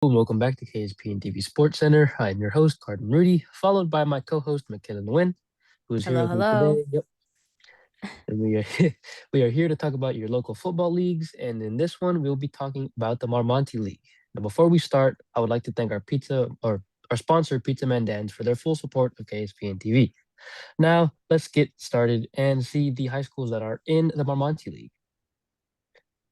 Welcome back to KSP TV Sports Center. I'm your host, Cardin Rudy, followed by my co-host, Michaela Nguyen, who is here Hello, with me hello. today. Yep. And we are we are here to talk about your local football leagues. And in this one, we'll be talking about the Marmonte League. Now, before we start, I would like to thank our sponsor, Pizza Man Dan's, for their full support of KSPN TV. Now, let's get started and see the high schools that are in the Marmonte League.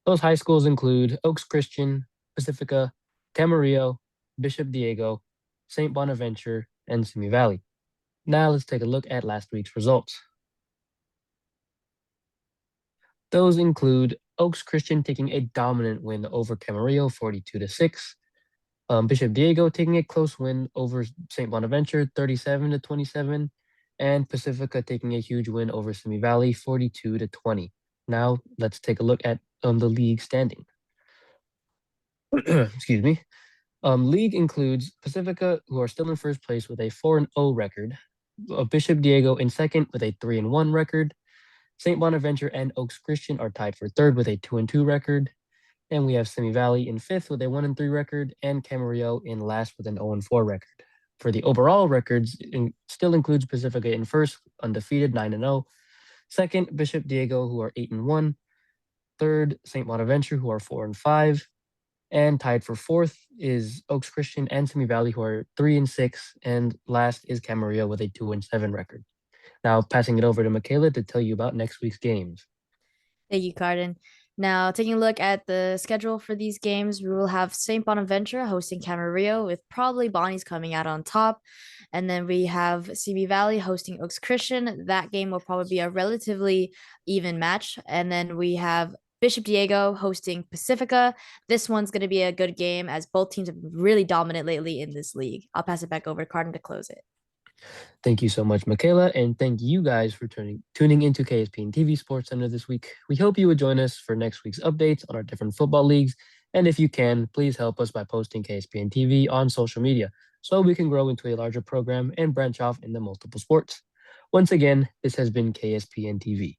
Those high schools include Oaks Christian, Pacifica, Camarillo, Bishop Diego, St. Bonaventure, and Simi Valley. Now let's take a look at last week's results. Those include Oaks Christian taking a dominant win over Camarillo 42-6. Bishop Diego taking a close win over St. Bonaventure 37-27. And Pacifica taking a huge win over Simi Valley 42-20. Now let's take a look at the league standing. Excuse me. League includes Pacifica, who are still in first place with a 4-0 record, Bishop Diego in second with a 3-1 record. St. Bonaventure and Oaks Christian are tied for third with a 2-2 record. And we have Simi Valley in fifth with a 1-3 record, and Camarillo in last with an 0-4 record. For the overall records, it still includes Pacifica in first, undefeated, 9-0. Second, Bishop Diego, who are 8-1. Third, St. Bonaventure, who are 4-5. And tied for fourth is Oaks Christian and Simi Valley, who are 3-6. And last is Camarillo with a 2-7 record. Now, passing it over to Michaela to tell you about next week's games. Thank you, Cardin. Now, taking a look at the schedule for these games, we will have St. Bonaventure hosting Camarillo, with probably Bonnie's coming out on top. And then we have CB Valley hosting Oaks Christian. That game will probably be a relatively even match. And then we have Bishop Diego hosting Pacifica. This one's going to be a good game as both teams have been really dominant lately in this league. I'll pass it back over to Cardin to close it. Thank you so much, Michaela, and thank you guys for tuning into KSPN TV Sports Center this week. We hope you would join us for next week's updates on our different football leagues. And if you can, please help us by posting KSPN TV on social media so we can grow into a larger program and branch off into multiple sports. Once again, this has been KSPN TV.